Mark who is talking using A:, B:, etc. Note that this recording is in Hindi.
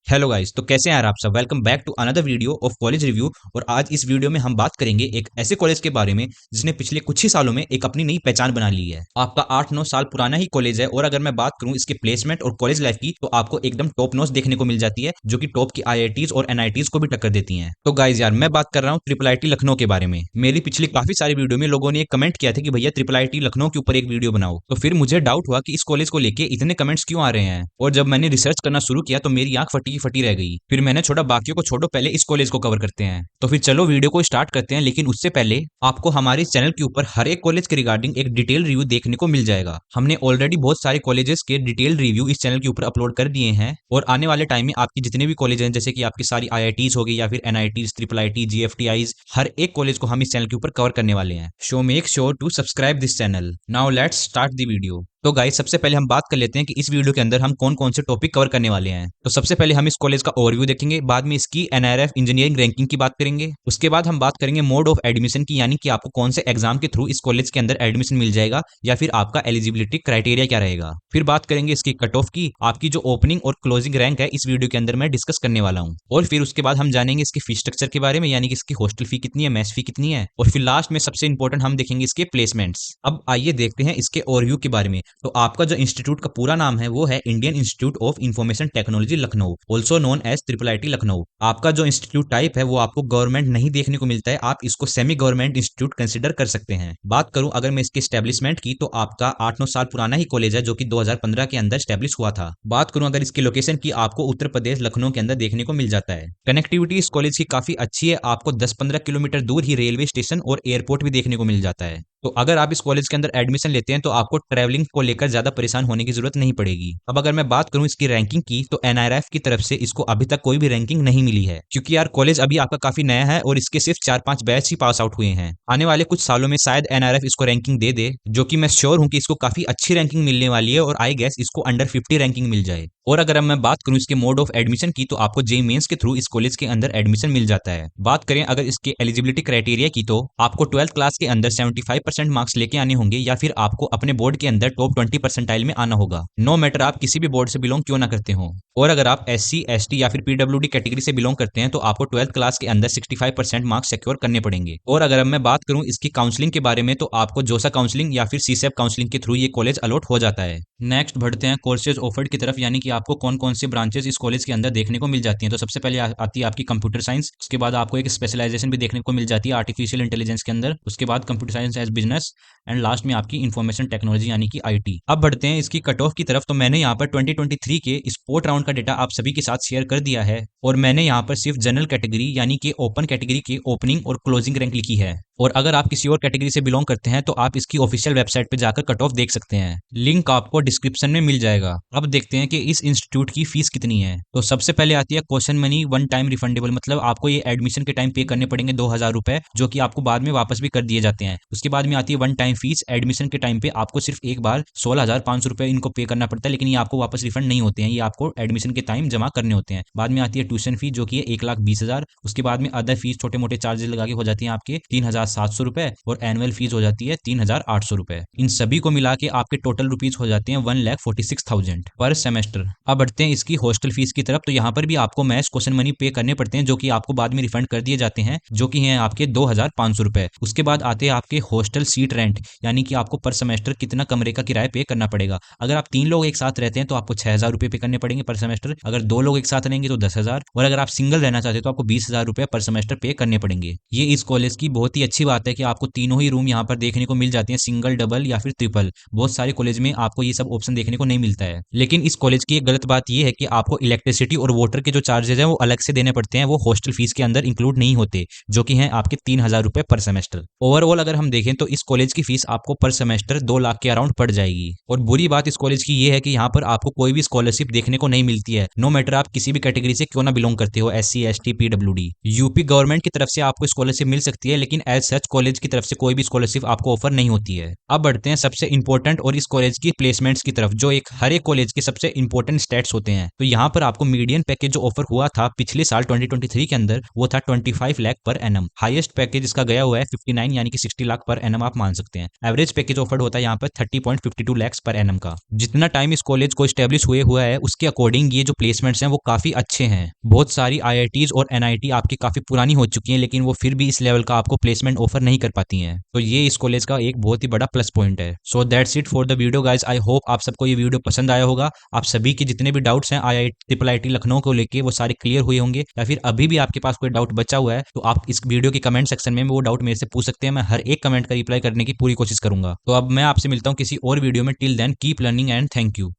A: हेलो गाइस, तो कैसे हैं यार आप सब। Welcome back to another video of college review. और आज इस वीडियो में हम बात करेंगे एक ऐसे कॉलेज के बारे में जिसने पिछले कुछ ही सालों में एक अपनी नई पहचान बना ली है। आपका 8-9 साल पुराना ही कॉलेज है और अगर मैं बात करूं इसके प्लेसमेंट और कॉलेज लाइफ की तो आपको एकदम टॉप नॉच देखने को मिल जाती है, जो कि टॉप की आईआईटीज और एनआईटीज को भी टक्कर देती हैं। तो गाइस यार, मैं बात कर रहा हूँ ट्रिपल आईटी लखनऊ के बारे में। मेरी पिछली काफी सारी वीडियो में लोगों ने एक कमेंट किया था कि भैया ट्रिपल आईटी लखनऊ के ऊपर एक वीडियो बनाओ। तो फिर मुझे डाउट हुआ कि इस कॉलेज को लेके इतने कमेंट्स क्यों आ रहे हैं, और जब मैंने रिसर्च करना शुरू किया तो मेरी आंख फटी की फटी रह गई। फिर मैंने छोड़ा, बाकियों को छोड़ो, पहले इस कॉलेज को कवर करते हैं। तो फिर चलो वीडियो को स्टार्ट करते हैं, लेकिन उससे पहले आपको हमारे इस चैनल के ऊपर हर एक कॉलेज के रिगार्डिंग एक डिटेल रिव्यू देखने को मिल जाएगा। हमने ऑलरेडी बहुत सारे कॉलेजेस के डिटेल रिव्यू इस चैनल के ऊपर अपलोड कर दिए हैं, और आने वाले टाइम में आपकी जितने भी कॉलेज हैं, जैसे कि आपकी सारी आईआईटीज होगी या फिर एनआईटीज, ट्रिपल आईटी, जीएफटीआईज, हर एक कॉलेज को हम इस चैनल के ऊपर कवर करने वाले हैं। So make sure to subscribe this channel. Now let's start the video. तो गाइस, सबसे पहले हम बात कर लेते हैं कि इस वीडियो के अंदर हम कौन कौन से टॉपिक कवर करने वाले हैं। तो सबसे पहले हम इस कॉलेज का ओवरव्यू देखेंगे, बाद में इसकी एनआरएफ इंजीनियरिंग रैंकिंग की बात करेंगे। उसके बाद हम बात करेंगे मोड ऑफ एडमिशन की, यानी कि आपको कौन से एग्जाम के थ्रू इस कॉलेज के अंदर एडमिशन मिल जाएगा या फिर आपका एलिजिबिलिटी क्राइटेरिया क्या रहेगा। फिर बात करेंगे इसकी कट ऑफ की, आपकी जो ओपनिंग और क्लोजिंग रैंक है इस वीडियो के अंदर मैं डिस्कस करने वाला हूँ। और फिर उसके बाद हम जानेंगे इसकी फीस स्ट्रक्चर के बारे में, यानी कि इसकी हॉस्टल फी कितनी है, मेस फी कितनी है, और फिर लास्ट में सबसे इंपॉर्टेंट हम देखेंगे इसके प्लेसमेंट्स। अब आइए देखते हैं इसके ओवरव्यू के बारे में। तो आपका जो इंस्टीट्यूट का पूरा नाम है वो है Indian Institute of Information Technology Lucknow, also known as triple IT Lucknow. आपका जो इंस्टीट्यूट टाइप है वो आपको गवर्नमेंट नहीं देखने को मिलता है, आप इसको सेमी गवर्नमेंट इंस्टीट्यूट कंसिडर कर सकते हैं। बात करूं अगर मैं इसके एस्टेब्लिशमेंट की, तो आपका 8-9 साल पुराना ही कॉलेज है, जो कि 2015 के अंदर स्टैब्लिश हुआ था। बात करूं अगर इसकी लोकेशन की, आपको उत्तर प्रदेश लखनऊ के अंदर देखने को मिल जाता है। कनेक्टिविटी इस कॉलेज की काफी अच्छी है, आपको 10-15 किलोमीटर दूर ही रेलवे स्टेशन और एयरपोर्ट भी देखने को मिल जाता है। तो अगर आप इस कॉलेज के अंदर एडमिशन लेते हैं तो आपको ट्रैवलिंग को लेकर ज्यादा परेशान होने की जरूरत नहीं पड़ेगी। अब अगर मैं बात करूं इसकी रैंकिंग की, तो एनआरएफ की तरफ से इसको अभी तक कोई भी रैंकिंग नहीं मिली है, क्योंकि यार कॉलेज अभी आपका काफी नया है और इसके सिर्फ 4-5 बैच ही पास आउट हुए हैं। आने वाले कुछ सालों में शायद एनआरएफ इसको रैंकिंग दे दे, जो कि मैं श्योर हूं कि इसको काफी अच्छी रैंकिंग मिलने वाली है, और आई गेस इसको अंडर 50 रैंकिंग मिल जाए। और अगर मैं बात करूं इसके मोड ऑफ एडमिशन की, तो आपको जेईई मेंस के थ्रू इस कॉलेज के अंदर एडमिशन मिल जाता है। बात करें अगर इसके एलिजिबिलिटी क्राइटेरिया की, तो आपको 12th क्लास के अंदर 75% मार्क्स लेके आने होंगे, या फिर आपको अपने बोर्ड के अंदर टॉप 20 परसेंटाइल में आना होगा, नो मैटर आप किसी भी बोर्ड से बिलोंग क्यों ना करते हो। और अगर आप एससी, एसटी या फिर पीडब्ल्यूडी कैटेगरी से बिलोंग करते हैं तो आपको 12th क्लास के अंदर 65% मार्क्स सिक्योर करने पड़ेंगे। और अगर अब मैं बात करूं इसकी काउंसलिंग के बारे में, तो आपको जोसा काउंसलिंग या फिर सीसेप काउंसलिंग के थ्रू ये कॉलेज अलॉट हो जाता है। नेक्स्ट बढ़ते हैं कोर्सेज ऑफर्ड की तरफ, यानी कि आपको कौन कौन से ब्रांचेस इस कॉलेज के अंदर देखने को मिल जाती हैं। तो सबसे पहले आती है आपकी कंप्यूटर साइंस, उसके बाद आपको एक स्पेशलाइजेशन भी देखने को मिल जाती है आर्टिफिशियल इंटेलिजेंस के अंदर, उसके बाद computer science as business, and last में आपकी इंफॉर्मेशन टेक्नोलॉजी यानी कि आईटी। अब बढ़ते हैं इसकी कट ऑफ की तरफ। तो मैंने यहाँ पर 2023 के स्पोर्ट राउंड का डेटा आप सभी के साथ शेयर कर दिया है, और मैंने यहाँ पर सिर्फ जनरल कैटेगरी यानी कि ओपन कैटेगरी के ओपनिंग और क्लोजिंग रैंक लिखी है। और अगर आप किसी और कैटेगरी से बिलोंग करते हैं तो आप इसकी ऑफिशियल वेबसाइट पे जाकर कट ऑफ देख सकते हैं, लिंक आपको डिस्क्रिप्शन में मिल जाएगा। अब देखते हैं कि इस इंस्टीट्यूट की फीस कितनी है। तो सबसे पहले आती है question money one time refundable, मतलब आपको ये एडमिशन के टाइम पे करने पड़ेंगे 2000 रुपए, जो कि आपको बाद में वापस भी कर दिए जाते हैं। उसके बाद में आती है वन टाइम फीस, एडमिशन के टाइम पे आपको सिर्फ एक बार 16,500 रुपए इनको पे करना पड़ता है, लेकिन ये आपको वापस रिफंड नहीं होते हैं, ये आपको एडमिशन के टाइम जमा करने होते हैं। बाद में आती है ट्यूशन फी, जो कि है 1,20,000। उसके बाद में अदर फीस छोटे मोटे चार्जेस लगा के हो जाती है आपके 3,700 रुपए, और एनुअल फीस हो जाती है 3,800 रुपए। इन सभी को मिला के आपके टोटल रुपीज हो जाते हैं 1,46,000 पर सेमेस्टर। अब बढ़ते हैं इसकी हॉस्टल फीस की तरफ। तो यहाँ पर भी आपको मैथ्स क्वेश्चन मनी पे करने पड़ते हैं, जो कि आपको बाद में रिफंड कर दिए जाते हैं, जो कि हैं आपके 2,500 रुपए। उसके बाद आते हैं आपके हॉस्टल सीट रेंट, यानी कि आपको पर सेमेस्टर कितना कमरे का किराया पे करना पड़ेगा। अगर आप 3 लोग एक साथ रहते हैं तो आपको 6,000 रुपए पे करने पड़ेंगे पर सेमेस्टर, अगर 2 लोग एक साथ रहेंगे तो 10,000, और अगर आप सिंगल रहना चाहते हैं तो आपको 20,000 रुपए पर सेमेस्टर पे करने पड़ेंगे। ये इस कॉलेज की बहुत ही अच्छी बात है कि आपको तीनों ही रूम यहाँ पर देखने को मिल जाते हैं, सिंगल, डबल या फिर ट्रिपल। बहुत सारे कॉलेज में आपको ये सब ऑप्शन देखने को नहीं मिलता है। लेकिन इस कॉलेज की एक गलत बात ये है कि आपको इलेक्ट्रिसिटी और वाटर के जो चार्जेस हैं वो अलग से देने पड़ते हैं, वो हॉस्टल फीस के अंदर इंक्लूड नहीं होते, जो कि हैं आपके 3,000 रुपए पर सेमेस्टर। ओवरऑल अगर हम देखें तो इस कॉलेज की फीस आपको पर सेमेस्टर 2 लाख के अराउंड पड़ जाएगी। और बुरी बात इस कॉलेज की ये है कि यहाँ पर आपको कोई भी स्कॉलरशिप देखने को नहीं मिलती है, नो मैटर आप किसी भी कैटेगरी से क्यों ना बिलोंग करते हो, SC ST PWD। UP government की तरफ से आपको स्कॉलरशिप मिल सकती है, लेकिन एज सच कॉलेज की तरफ से कोई भी स्कॉलरशिप आपको ऑफर नहीं होती है। अब बढ़ते हैं सबसे इंपॉर्टेंट और इस कॉलेज की प्लेसमेंट्स की तरफ, जो एक हर एक कॉलेज के सबसे इंपॉर्टेंट स्टेट्स होते हैं। तो यहाँ पर आपको मीडियन पैकेज जो ऑफर हुआ था पिछले साल 2023 के अंदर, वो था 25 lakh per annum. Highest package इसका गया हुआ है 59 यानी कि 60 लाख पर एनम आप मान सकते हैं। एवरेज पैकेज ऑफर्ड होता है यहाँ पर 30.52 लाख पर एनम का। जितना टाइम इस कॉलेज को स्टैब्लिश हुआ है उसके अकॉर्डिंग ये जो प्लेसमेंट्स हैं वो काफी अच्छे हैं। बहुत सारी IITs और NIT आपकी काफी पुरानी हो चुकी हैं, लेकिन वो फिर भी इस लेवल का आपको प्लेसमेंट ऑफर नहीं कर पाती हैं। तो ये इस कॉलेज का एक बहुत ही बड़ा प्लस पॉइंट है। So that's it for the video guys. I hope आप सबको ये वीडियो पसंद आया होगा। आप सभी के जितने भी डाउट्स हैं IIT लखनऊ को लेके वो सारे क्लियर हुए होंगे, या फिर अभी भी आपके पास कोई डाउट बचा हुआ है तो आप इस वीडियो के कमेंट सेक्शन में वो डाउट मेरे से पूछ सकते हैं। मैं हर एक कमेंट का रिप्लाई करने की पूरी कोशिश करूंगा। तो अब मैं आपसे मिलता हूं किसी और वीडियो में। Till then keep learning and thank you.